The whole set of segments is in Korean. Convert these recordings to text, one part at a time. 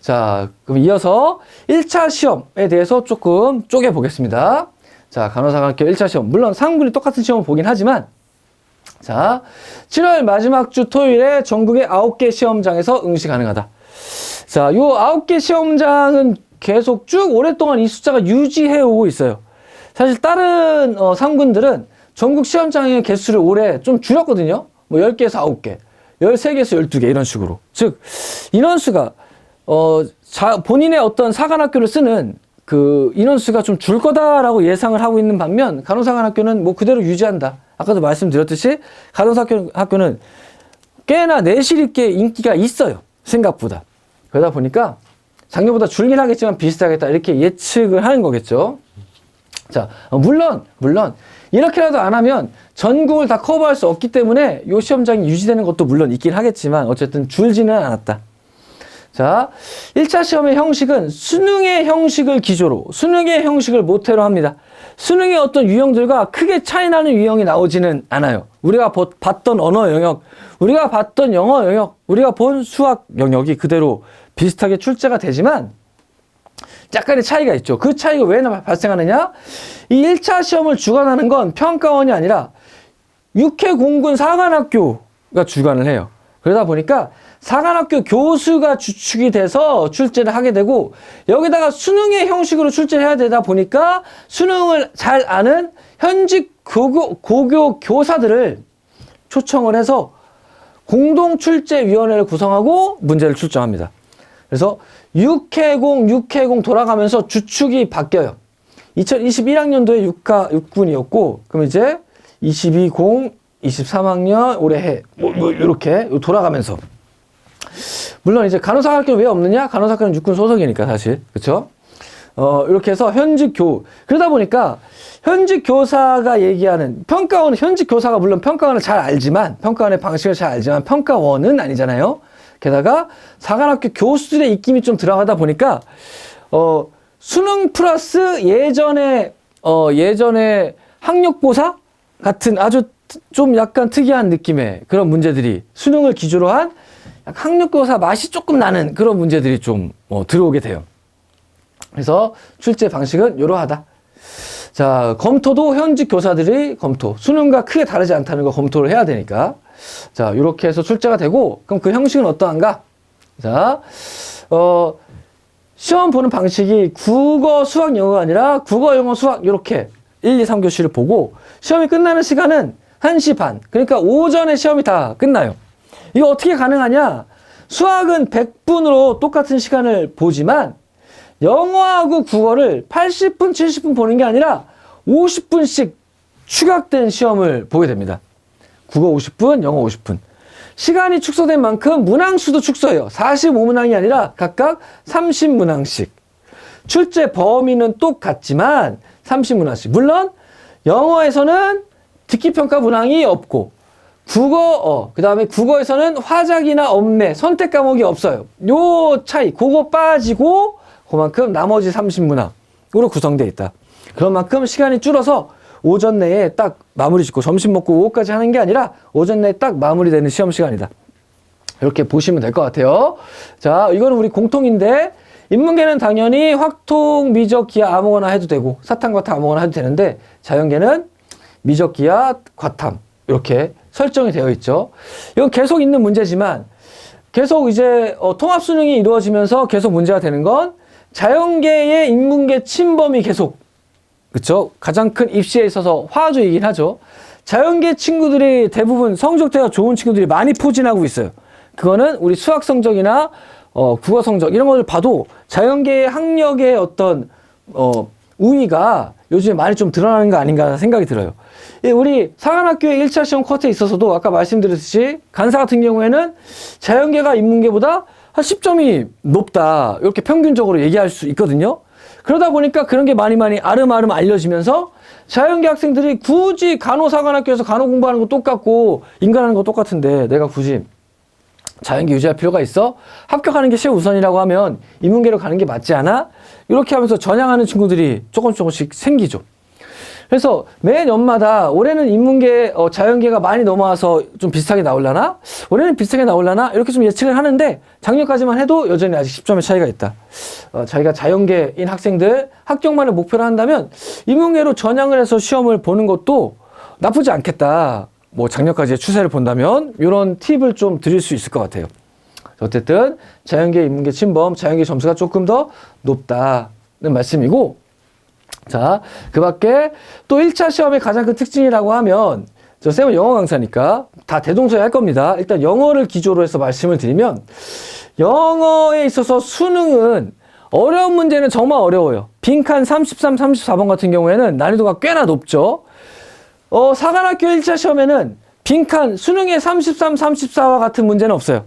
자, 그럼 이어서 1차 시험에 대해서 조금 쪼개보겠습니다. 자, 간호사관학교 1차 시험. 물론 상분이 똑같은 시험을 보긴 하지만, 자, 7월 마지막 주 토요일에 전국의 9개 시험장에서 응시 가능하다. 자, 요 9개 시험장은 계속 쭉 오랫동안 이 숫자가 유지해 오고 있어요. 사실 다른 상군들은 전국 시험장의 개수를 올해 좀 줄였거든요. 뭐 10개에서 9개, 13개에서 12개 이런 식으로. 즉, 인원수가 본인의 어떤 사관학교를 쓰는 그 인원수가 좀 줄 거다라고 예상을 하고 있는 반면 간호사관학교는 뭐 그대로 유지한다. 아까도 말씀드렸듯이 간호사학교는 꽤나 내실 있게 인기가 있어요. 생각보다. 그러다 보니까 작년보다 줄긴 하겠지만 비슷하겠다 이렇게 예측을 하는 거겠죠. 자, 물론 이렇게라도 안 하면 전국을 다 커버할 수 없기 때문에 이 시험장이 유지되는 것도 물론 있긴 하겠지만 어쨌든 줄지는 않았다. 자, 1차 시험의 형식은 수능의 형식을 기조로, 수능의 형식을 모태로 합니다. 수능의 어떤 유형들과 크게 차이나는 유형이 나오지는 않아요. 우리가 봤던 언어 영역, 우리가 봤던 영어 영역, 우리가 본 수학 영역이 그대로 비슷하게 출제가 되지만 약간의 차이가 있죠. 그 차이가 왜 발생하느냐? 이 1차 시험을 주관하는 건 평가원이 아니라 육해공군 사관학교가 주관을 해요. 그러다 보니까 사관학교 교수가 주축이 돼서 출제를 하게 되고 여기다가 수능의 형식으로 출제를 해야 되다 보니까 수능을 잘 아는 현직 고교 교사들을 초청을 해서 공동출제위원회를 구성하고 문제를 출정합니다. 그래서 6회공 돌아가면서 주축이 바뀌어요. 2021학년도에 6군이었고 그럼 이제 22공 23학년 올해 해 뭐 이렇게 돌아가면서 물론 이제 간호사학교는 왜 없느냐? 간호사학교는 육군 소속이니까 사실 그렇죠? 이렇게 해서 그러다 보니까 현직 교사가 얘기하는 평가원은 현직 교사가 물론 평가원을 잘 알지만 평가원의 방식을 잘 알지만 평가원은 아니잖아요. 게다가 사관학교 교수들의 입김이 좀 들어가다 보니까 수능 플러스 예전에 학력고사 같은 아주 좀 약간 특이한 느낌의 그런 문제들이 수능을 기조로 한 학력고사 맛이 조금 나는 그런 문제들이 좀 들어오게 돼요. 그래서 출제 방식은 이러하다. 자, 검토도 현직 교사들이 수능과 크게 다르지 않다는 거 검토를 해야 되니까. 자, 이렇게 해서 출제가 되고, 그럼 그 형식은 어떠한가? 자, 시험 보는 방식이 국어, 수학, 영어가 아니라 국어, 영어, 수학, 이렇게 1, 2, 3교시를 보고, 시험이 끝나는 시간은 1시 반. 그러니까 오전에 시험이 다 끝나요. 이거 어떻게 가능하냐? 수학은 100분으로 똑같은 시간을 보지만, 영어하고 국어를 80분, 70분 보는 게 아니라 50분씩 축약된 시험을 보게 됩니다. 국어 50분, 영어 50분. 시간이 축소된 만큼 문항수도 축소해요. 45문항이 아니라 각각 30문항씩. 출제 범위는 똑같지만 30문항씩. 물론 영어에서는 듣기평가 문항이 없고 그 다음에 국어에서는 화작이나 엄매, 선택 과목이 없어요. 요 차이, 그거 빠지고 그만큼 나머지 30문항으로 구성되어 있다. 그런 만큼 시간이 줄어서 오전 내에 딱 마무리 짓고 점심 먹고 오후까지 하는 게 아니라 오전 내에 딱 마무리되는 시험 시간이다. 이렇게 보시면 될 것 같아요. 자, 이거는 우리 공통인데 인문계는 당연히 확통, 미적, 기하 아무거나 해도 되고 사탐, 과탐 아무거나 해도 되는데 자연계는 미적, 기하, 과탐 이렇게 설정이 되어 있죠. 이건 계속 있는 문제지만 계속 이제 통합 수능이 이루어지면서 계속 문제가 되는 건 자연계의 인문계 침범이 계속 그쵸? 가장 큰 입시에 있어서 화두이긴 하죠. 자연계 친구들이 대부분 성적대가 좋은 친구들이 많이 포진하고 있어요. 그거는 우리 수학 성적이나 국어 성적 이런 것을 봐도 자연계의 학력의 어떤 우위가 요즘에 많이 좀 드러나는 거 아닌가 생각이 들어요. 우리 사관학교의 1차 시험 컷에 있어서도 아까 말씀드렸듯이 간사 같은 경우에는 자연계가 인문계보다 한 10점이 높다 이렇게 평균적으로 얘기할 수 있거든요. 그러다 보니까 그런 게 많이 아름아름 알려지면서 자연계 학생들이 굳이 간호사관학교에서 간호 공부하는 거 똑같고 인간하는 거 똑같은데 내가 굳이 자연계 유지할 필요가 있어? 합격하는 게 최우선이라고 하면 인문계로 가는 게 맞지 않아? 이렇게 하면서 전향하는 친구들이 조금씩 생기죠. 그래서 매 연마다 올해는 인문계, 자연계가 많이 넘어와서 좀 비슷하게 나올라나? 올해는 비슷하게 나올라나? 이렇게 좀 예측을 하는데 작년까지만 해도 여전히 아직 10점의 차이가 있다. 자기가 자연계인 학생들 합격만을 목표로 한다면 인문계로 전향을 해서 시험을 보는 것도 나쁘지 않겠다. 뭐 작년까지의 추세를 본다면 이런 팁을 좀 드릴 수 있을 것 같아요. 어쨌든 자연계, 인문계 침범, 자연계 점수가 조금 더 높다는 말씀이고, 자, 그 밖에 또 1차 시험의 가장 큰 특징이라고 하면, 저 쌤은 영어 강사니까 다 대동소이 할 겁니다. 일단 영어를 기조로 해서 말씀을 드리면, 영어에 있어서 수능은 어려운 문제는 정말 어려워요. 빈칸 33, 34번 같은 경우에는 난이도가 꽤나 높죠. 사관학교 1차 시험에는 빈칸, 수능의 33, 34와 같은 문제는 없어요.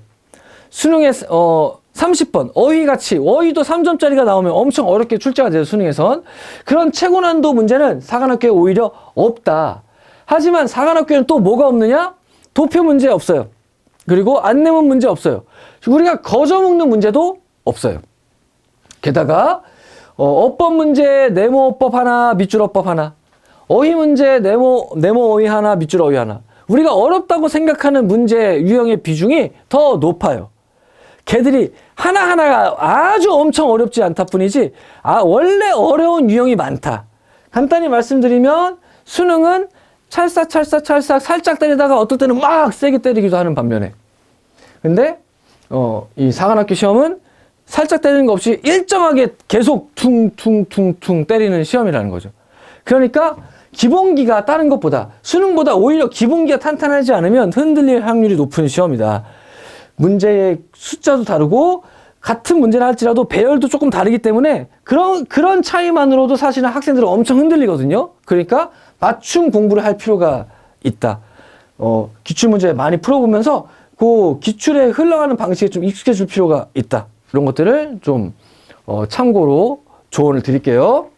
수능의 30번 어휘같이 어휘도 3점짜리가 나오면 엄청 어렵게 출제가 돼요. 수능에선. 그런 최고난도 문제는 사관학교에 오히려 없다. 하지만 사관학교에는 또 뭐가 없느냐? 도표 문제 없어요. 그리고 안내문 문제 없어요. 우리가 거저먹는 문제도 없어요. 게다가 어법 문제 네모어법 하나, 밑줄어법 하나, 어휘 문제 네모 어휘 하나, 밑줄 어휘 하나. 우리가 어렵다고 생각하는 문제 유형의 비중이 더 높아요. 걔들이 하나하나가 아주 엄청 어렵지 않다 뿐이지, 원래 어려운 유형이 많다. 간단히 말씀드리면 수능은 찰싹 살짝 때리다가 어떨 때는 막 세게 때리기도 하는 반면에, 근데 이 사관학교 시험은 살짝 때리는 거 없이 일정하게 계속 퉁퉁퉁퉁 때리는 시험이라는 거죠. 그러니까 기본기가 다른 것보다, 수능보다 오히려 기본기가 탄탄하지 않으면 흔들릴 확률이 높은 시험이다. 문제의 숫자도 다르고 같은 문제를 할지라도 배열도 조금 다르기 때문에 그런 차이만으로도 사실은 학생들은 엄청 흔들리거든요. 그러니까 맞춤 공부를 할 필요가 있다. 기출문제 많이 풀어보면서 그 기출에 흘러가는 방식에 좀 익숙해질 필요가 있다. 이런 것들을 좀 참고로 조언을 드릴게요.